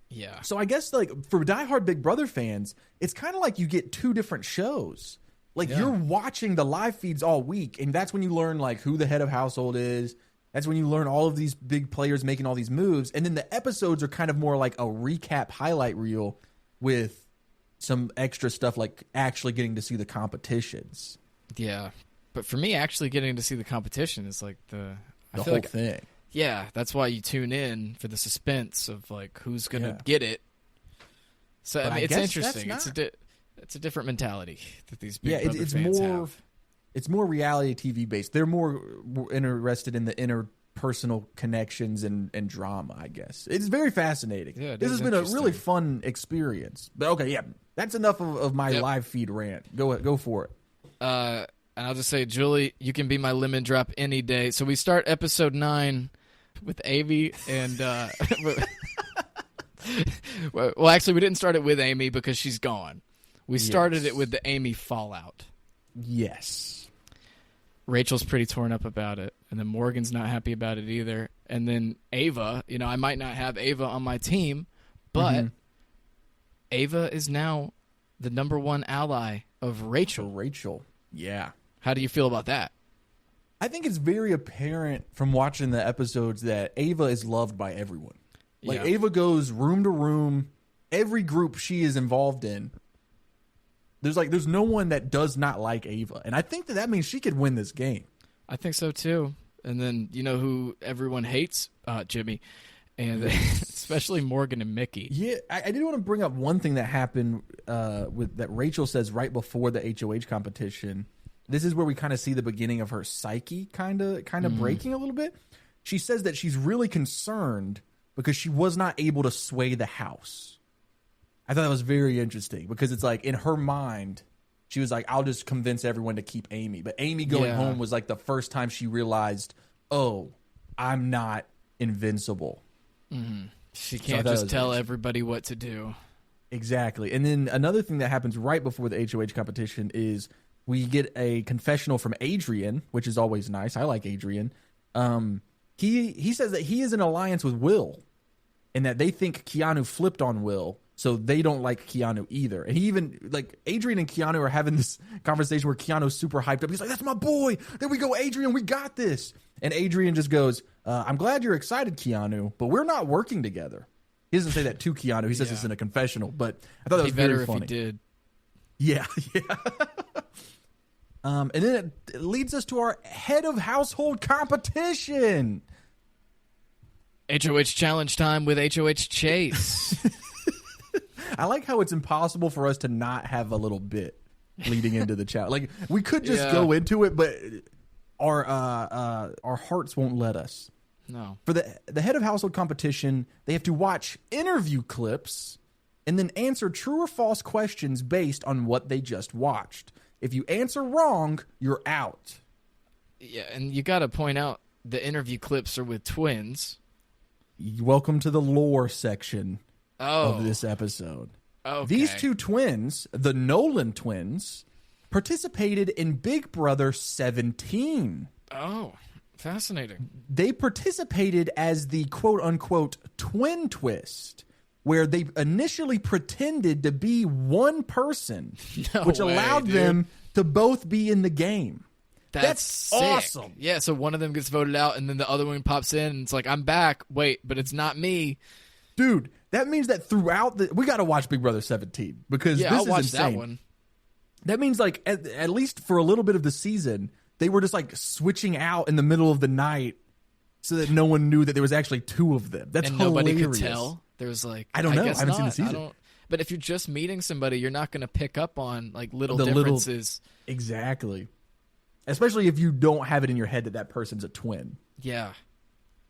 Yeah. So I guess for diehard Big Brother fans, it's kind of like you get two different shows. You're watching the live feeds all week, and that's when you learn who the head of household is. That's when you learn all of these big players making all these moves, and then the episodes are kind of more like a recap highlight reel with some extra stuff actually getting to see the competitions. Yeah. But for me, actually getting to see the competition is the whole thing. Yeah, that's why you tune in for the suspense of who's gonna get it. So I mean, it's interesting. It's a different mentality that these Big Brother fans have. It's more reality TV based. They're more interested in the interpersonal connections and drama. I guess it's very fascinating. Yeah, this has been a really fun experience. But okay, yeah, that's enough of my live feed rant. Go for it. And I'll just say, Julie, you can be my lemon drop any day. So we start episode 9 with Amy and well, actually, we didn't start it with Amy because she's gone. We started it with the Amy fallout. Yes. Rachel's pretty torn up about it, and then Morgan's not happy about it either. And then Ava, I might not have Ava on my team, but Ava is now the number 1 ally of Rachel. Rachel, yeah. How do you feel about that? I think it's very apparent from watching the episodes that Ava is loved by everyone. Like, Ava goes room to room, every group she is involved in. There's no one that does not like Ava. And I think that means she could win this game. I think so, too. And then, you know who everyone hates? Jimmy. And especially Morgan and Mickey. Yeah, I did want to bring up one thing that happened with that Rachel says right before the HOH competition. This is where we kind of see the beginning of her psyche kind of breaking a little bit. She says that she's really concerned because she was not able to sway the house. I thought that was very interesting because it's like in her mind, she was like, I'll just convince everyone to keep Amy. But Amy going home was like the first time she realized, oh, I'm not invincible. Mm-hmm. She can't just tell everybody what to do. Exactly. And then another thing that happens right before the HOH competition is we get a confessional from Adrian, which is always nice. I like Adrian. He says that he is in alliance with Will and that they think Keanu flipped on Will, so they don't like Keanu either. And he even, like, Adrian and Keanu are having this conversation where Keanu's super hyped up. He's like, that's my boy. There we go, Adrian. We got this. And Adrian just goes, I'm glad you're excited, Keanu, but we're not working together. He doesn't say that to Keanu. He says this in a confessional, but I thought that was very funny. If he did. Yeah. And then it leads us to our head of household competition. HOH challenge time with HOH Chase. I like how it's impossible for us to not have a little bit leading into the challenge. Like, we could just go into it, but our hearts won't let us. No. For the head of household competition, they have to watch interview clips and then answer true or false questions based on what they just watched. If you answer wrong, you're out. Yeah, and you got to point out the interview clips are with twins. Welcome to the lore section of this episode. Okay. These two twins, the Nolan twins, participated in Big Brother 17. Oh, fascinating. They participated as the quote-unquote twin twist, where they initially pretended to be one person, which allowed them to both be in the game. That's awesome. Yeah, so one of them gets voted out, and then the other one pops in, and it's like, I'm back. Wait, but it's not me. Dude, that means that throughout we got to watch Big Brother 17 because this I'll is watch insane. that one. That means like at least for a little bit of the season, they were just like switching out in the middle of the night so that no one knew that there was actually two of them. That's and hilarious. Nobody could tell. There was like, I don't know. I haven't not. seen the season. But if you're just meeting somebody, you're not going to pick up on like little differences. Exactly. Especially if you don't have it in your head that person's a twin. Yeah.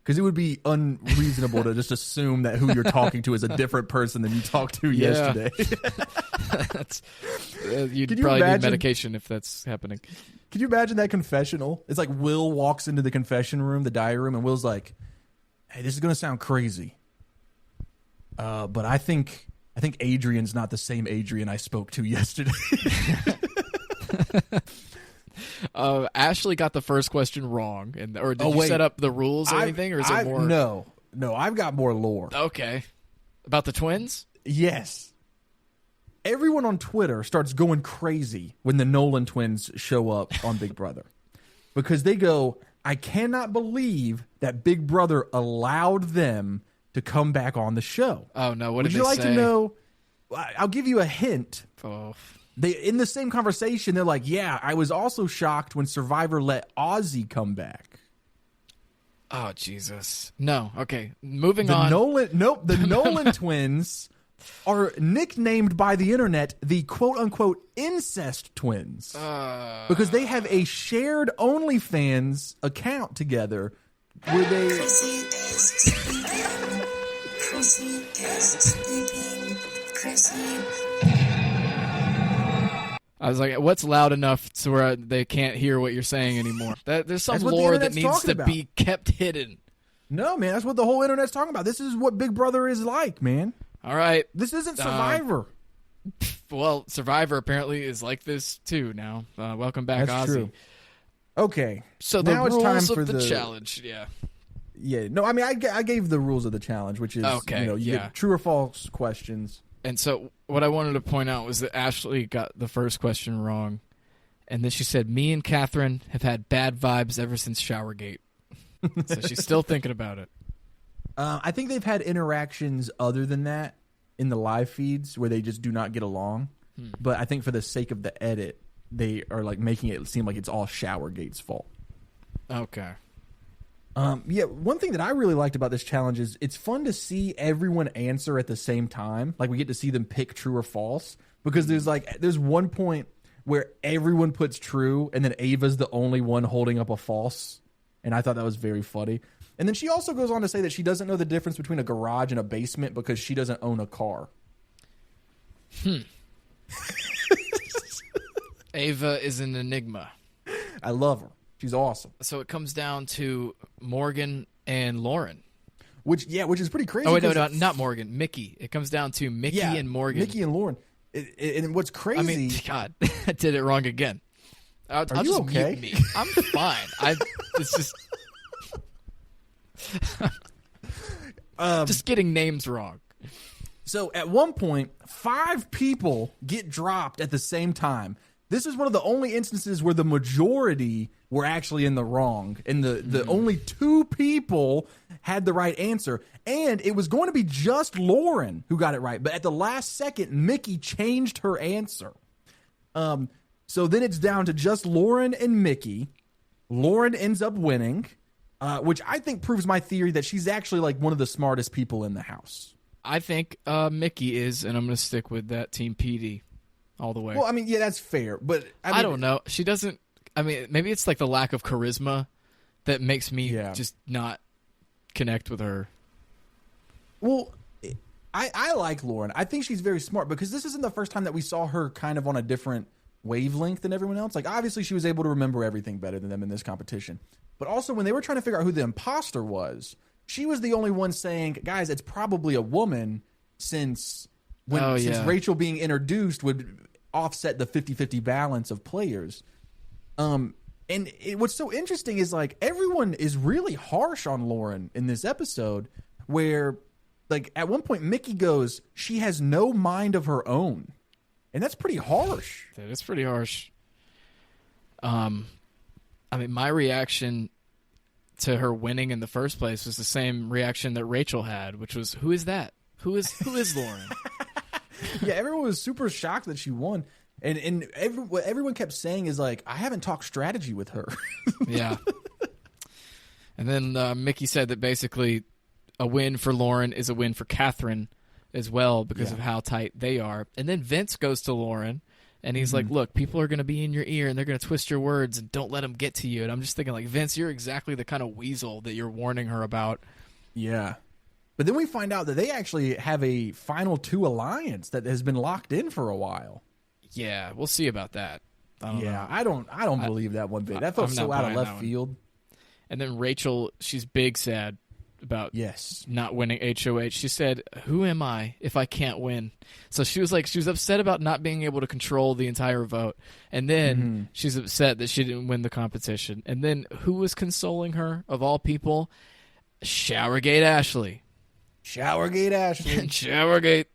Because it would be unreasonable to just assume that who you're talking to is a different person than you talked to yesterday. You'd probably need medication if that's happening. Can you imagine that confessional? It's like Will walks into the confession room, the diary room, and Will's like, hey, this is going to sound crazy. But I think Adrian's not the same Adrian I spoke to yesterday. Ashley got the first question wrong, or did you set up the rules or anything, or is it more? No, I've got more lore. Okay, about the twins. Yes, everyone on Twitter starts going crazy when the Nolan twins show up on Big Brother because they go, "I cannot believe that Big Brother allowed them to come back on the show." Oh no! What did they say? Would you like to know? I'll give you a hint. Oh. They in the same conversation, they're like, "Yeah, I was also shocked when Survivor let Ozzy come back." Oh Jesus! No. Okay, moving on. The Nolan twins are nicknamed by the internet the "quote-unquote" incest twins because they have a shared OnlyFans account together where they. I was like, what's loud enough to where they can't hear what you're saying anymore? There's some That's what the lore that internet's needs to talking about. be kept hidden. No, man, that's what the whole internet's talking about. This is what Big Brother is like, man. All right. This isn't Survivor. Well, Survivor apparently is like this too now. Welcome back, That's Ozzy. true. Okay. So now the it's time rules for of the challenge, yeah. Yeah, no, I mean, I gave the rules of the challenge, which is, you get true or false questions. And so what I wanted to point out was that Ashley got the first question wrong. And then she said, me and Catherine have had bad vibes ever since Showergate. So she's still thinking about it. I think they've had interactions other than that in the live feeds where they just do not get along. But I think for the sake of the edit, they are like making it seem like it's all Showergate's fault. Okay. Yeah, one thing that I really liked about this challenge is it's fun to see everyone answer at the same time. Like we get to see them pick true or false because there's one point where everyone puts true and then Ava's the only one holding up a false. And I thought that was very funny. And then she also goes on to say that she doesn't know the difference between a garage and a basement because she doesn't own a car. Ava is an enigma. I love her. She's awesome. So it comes down to Morgan and Lauren. Which is pretty crazy. Oh, wait, no, not Morgan. Mickey. It comes down to Mickey and Morgan. Mickey and Lauren. And what's crazy... I mean, God, I did it wrong again. I'll you just okay? mute me. I'm fine. It's just... just getting names wrong. So at one point, 5 people get dropped at the same time. This is one of the only instances where the majority were actually in the wrong. And the only 2 people had the right answer. And it was going to be just Lauren who got it right. But at the last second, Mickey changed her answer. So then it's down to just Lauren and Mickey. Lauren ends up winning, which I think proves my theory that she's actually like one of the smartest people in the house. I think Mickey is, and I'm going to stick with that Team PD all the way. Well, I mean, yeah, that's fair. But I don't know. She doesn't... I mean, maybe it's like the lack of charisma that makes me just not connect with her. Well, I like Lauren. I think she's very smart because this isn't the first time that we saw her kind of on a different wavelength than everyone else. Like, obviously, she was able to remember everything better than them in this competition. But also, when they were trying to figure out who the imposter was, she was the only one saying, guys, it's probably a woman since Rachel being introduced would offset the 50-50 balance of players. What's so interesting is like everyone is really harsh on Lauren in this episode where like at one point Mickey goes, she has no mind of her own. And that's pretty harsh. That is pretty harsh. I mean, my reaction to her winning in the first place was the same reaction that Rachel had, which was, who is that? Who is Lauren? Yeah, everyone was super shocked that she won. And what everyone kept saying is like, I haven't talked strategy with her. Yeah. And then Mickey said that basically a win for Lauren is a win for Catherine as well because of how tight they are. And then Vince goes to Lauren and he's like, look, people are going to be in your ear and they're going to twist your words and don't let them get to you. And I'm just thinking like, Vince, you're exactly the kind of weasel that you're warning her about. Yeah. But then we find out that they actually have a Final 2 alliance that has been locked in for a while. Yeah, we'll see about that. I don't know. I don't believe that one bit. That felt so out of left field. And then Rachel, she's big sad about not winning HOH. She said, who am I if I can't win? So she was upset about not being able to control the entire vote. And then she's upset that she didn't win the competition. And then who was consoling her of all people? Showergate Ashley. Showergate Ashley. Showergate.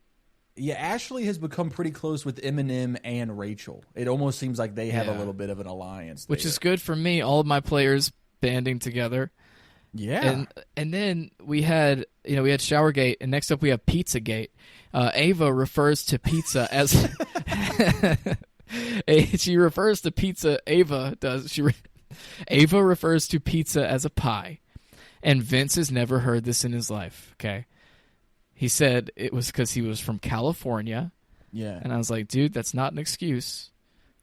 Yeah, Ashley has become pretty close with Eminem and Rachel. It almost seems like they have a little bit of an alliance there. Which is good for me. All of my players banding together. Yeah. And then we had Showergate, and next up we have Pizzagate. Ava refers to pizza as she refers to pizza. Ava refers to pizza as a pie, and Vince has never heard this in his life. Okay. He said it was because he was from California. Yeah. And I was like, dude, that's not an excuse.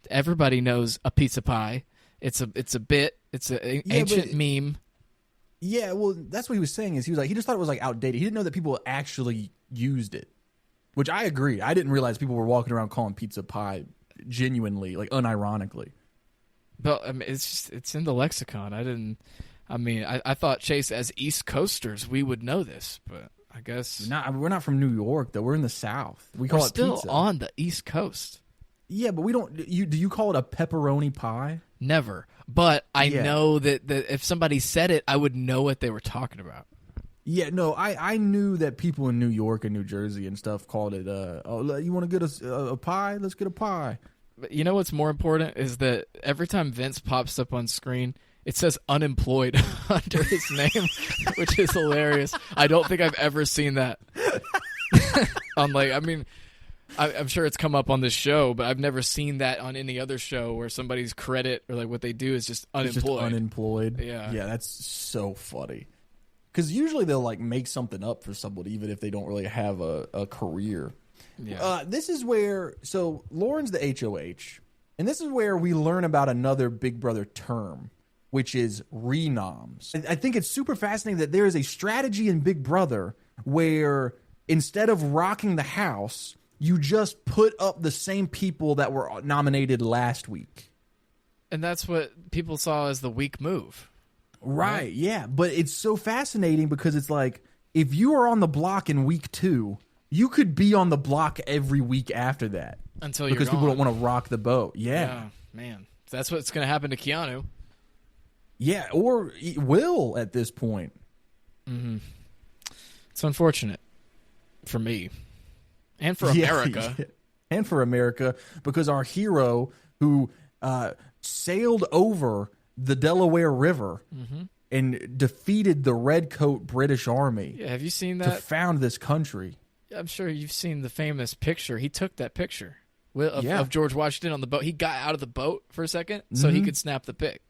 Everybody knows a pizza pie. It's a bit. It's an ancient meme. Yeah, well, that's what he was saying. He just thought it was like outdated. He didn't know that people actually used it, which I agree. I didn't realize people were walking around calling pizza pie genuinely, like unironically. But I mean, it's in the lexicon. I thought, Chase, as East Coasters, we would know this, but I guess We're not from New York, though. We're in the South. We call it still pizza. on the East Coast. Yeah, but we don't. Do you call it a pepperoni pie? Never. But I know that if somebody said it, I would know what they were talking about. Yeah, no, I knew that people in New York and New Jersey and stuff called it, you want to get a pie? Let's get a pie. But you know what's more important is that every time Vince pops up on screen, it says unemployed under his name, which is hilarious. I don't think I've ever seen that. I'm sure it's come up on this show, but I've never seen that on any other show where somebody's credit or like what they do is just unemployed. It's just unemployed. Yeah. Yeah, that's so funny. Because usually they'll like make something up for somebody even if they don't really have a career. Yeah. This is where, so Lauren's the HOH, and this is where we learn about another Big Brother term, which is renoms. I think it's super fascinating that there is a strategy in Big Brother where instead of rocking the house, you just put up the same people that were nominated last week. And that's what people saw as the weak move. Right, yeah. But it's so fascinating because it's like, if you are on the block in week 2, you could be on the block every week after that. Until you're because gone. people don't want to rock the boat. Yeah. Man. That's what's going to happen to Keanu. Yeah, or Will at this point. Mm-hmm. It's unfortunate for me. And for America. Yeah. And for America, because our hero who sailed over the Delaware River and defeated the redcoat British Army. Yeah, have you seen that? To found this country. I'm sure you've seen the famous picture. He took that picture of George Washington on the boat. He got out of the boat for a second so he could snap the pic.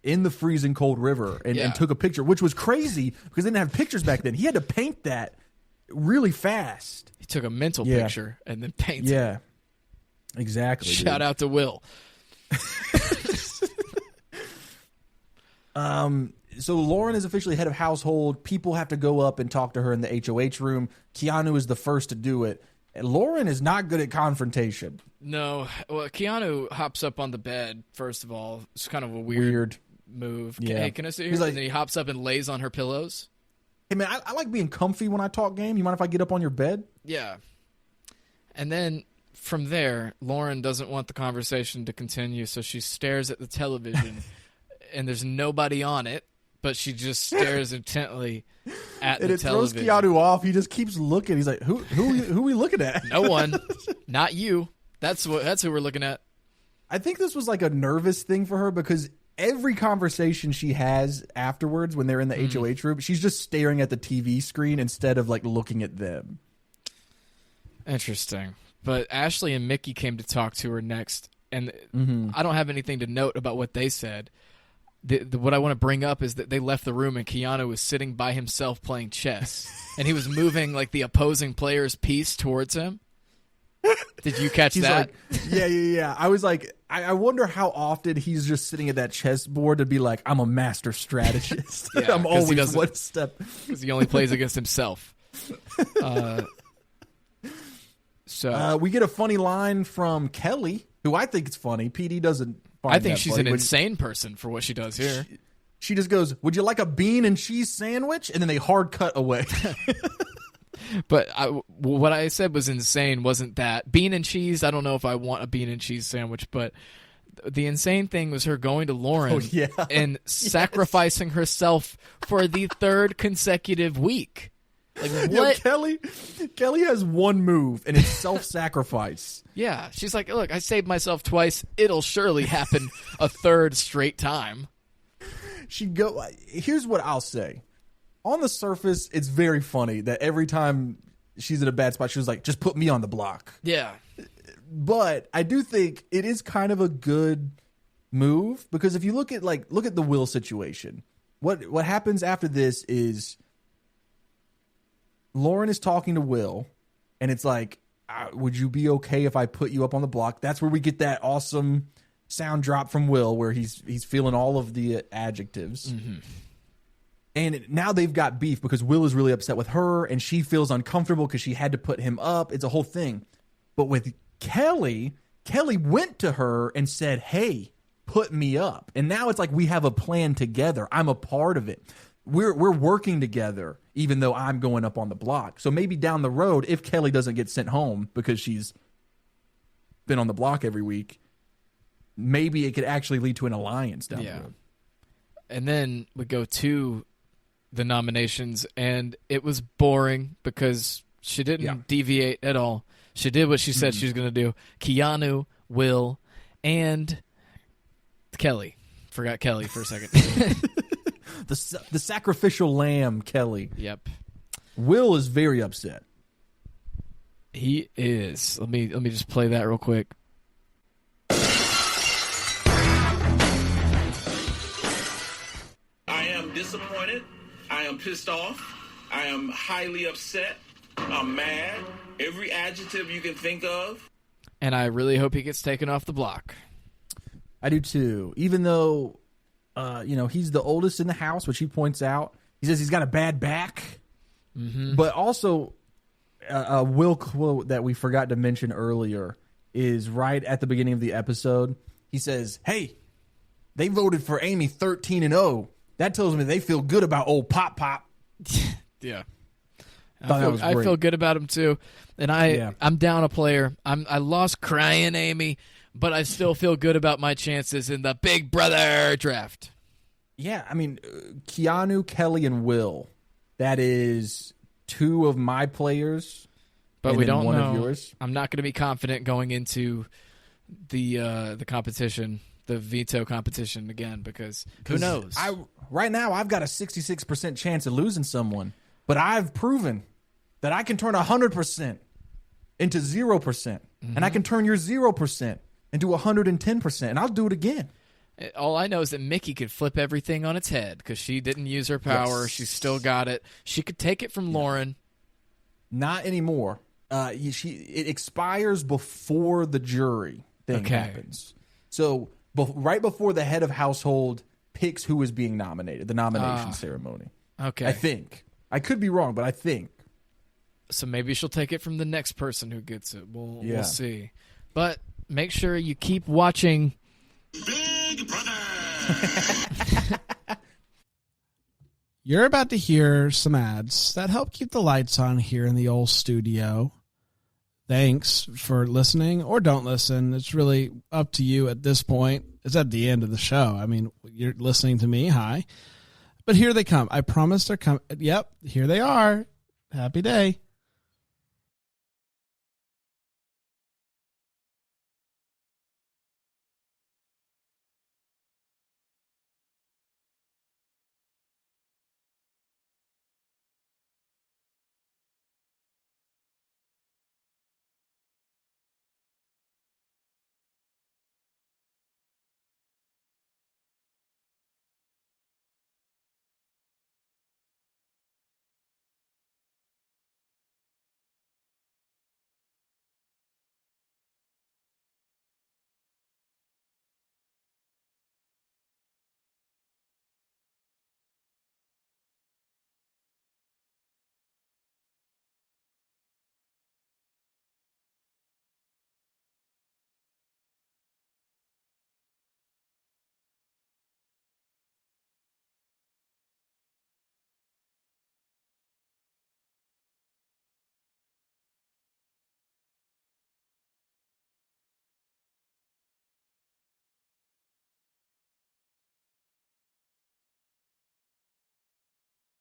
In the freezing cold river and took a picture, which was crazy because they didn't have pictures back then. He had to paint that really fast. He took a mental picture and then painted it. Yeah, exactly. Shout out to Will. So Lauren is officially head of household. People have to go up and talk to her in the HOH room. Keanu is the first to do it. And Lauren is not good at confrontation. No. Well, Keanu hops up on the bed, first of all. It's kind of a weird move. Yeah. Hey, can I sit here? He's like, and then he hops up and lays on her pillows. Hey, man, I like being comfy when I talk game. You mind if I get up on your bed? Yeah. And then from there, Lauren doesn't want the conversation to continue, so she stares at the television, and there's nobody on it, but she just stares intently at the television. And it throws Keanu off. He just keeps looking. He's like, who are we looking at? No one. Not you. That's who we're looking at. I think this was like a nervous thing for her because every conversation she has afterwards when they're in the HOH room, she's just staring at the TV screen instead of like looking at them. Interesting. But Ashley and Mickey came to talk to her next, and I don't have anything to note about what they said. What I want to bring up is that they left the room and Keanu was sitting by himself playing chess, and he was moving like the opposing player's piece towards him. Did you catch that? Like, yeah. I was like, I wonder how often he's just sitting at that chessboard to be like, I'm a master strategist. Yeah, I'm always one step. Because he only plays against himself. So we get a funny line from Kelly, who I think is funny. PD doesn't find I think that she's funny, an insane person for what she does here. She just goes, would you like a bean and cheese sandwich? And then they hard cut away. But what I said was insane wasn't that. Bean and cheese, I don't know if I want a bean and cheese sandwich, but the insane thing was her going to Lauren and sacrificing herself for the 3rd consecutive week. Like, what? Kelly has one move, and it's self-sacrifice. Yeah. She's like, look, I saved myself twice. It'll surely happen a 3rd straight time. Here's what I'll say. On the surface, it's very funny that every time she's in a bad spot, she was like, just put me on the block. Yeah. But I do think it is kind of a good move because if you look at the Will situation, what happens after this is Lauren is talking to Will, and it's like, would you be okay if I put you up on the block? That's where we get that awesome sound drop from Will where he's feeling all of the adjectives. Mm-hmm. And now they've got beef because Will is really upset with her, and she feels uncomfortable because she had to put him up. It's a whole thing. But with Kelly, Kelly went to her and said, hey, put me up. And now it's like we have a plan together. I'm a part of it. We're working together, even though I'm going up on the block. So maybe down the road, if Kelly doesn't get sent home because she's been on the block every week, maybe it could actually lead to an alliance down the road. And then we go to the nominations, and it was boring because she didn't deviate at all. She did what she said she was going to do. Keanu, Will, and Kelly. Forgot Kelly for a second. The sacrificial lamb, Kelly. Yep. Will is very upset. He is. Let me just play that real quick. I am disappointed. I am pissed off. I am highly upset. I'm mad. Every adjective you can think of. And I really hope he gets taken off the block. I do too. Even though, he's the oldest in the house, which he points out. He says he's got a bad back. Mm-hmm. But also, a Will quote that we forgot to mention earlier is right at the beginning of the episode. He says, hey, they voted for Amy 13-0. That tells me they feel good about old Pop Pop. Yeah. I feel good about him too. And I'm down a player. I lost crying Amy, but I still feel good about my chances in the Big Brother draft. Yeah, I mean, Keanu, Kelly, and Will. That is 2 of my players. But we don't one know. Of yours. I'm not going to be confident going into the competition, the veto competition again, because who knows? Right now, I've got a 66% chance of losing someone, but I've proven that I can turn 100% into 0%, and I can turn your 0% into 110%, and I'll do it again. All I know is that Mickey could flip everything on its head because she didn't use her power. Yes. She still got it. She could take it from Lauren. Not anymore. It expires before the jury thing happens. So right before the head of household picks who is being nominated, the nomination ceremony. Okay. I think. I could be wrong, but I think. So maybe she'll take it from the next person who gets it. We'll see. But make sure you keep watching Big Brother. You're about to hear some ads that help keep the lights on here in the old studio. Thanks for listening or don't listen. It's really up to you at this point. It's at the end of the show. I mean, you're listening to me. Hi. But here they come. I promise they're coming. Yep, here they are. Happy day.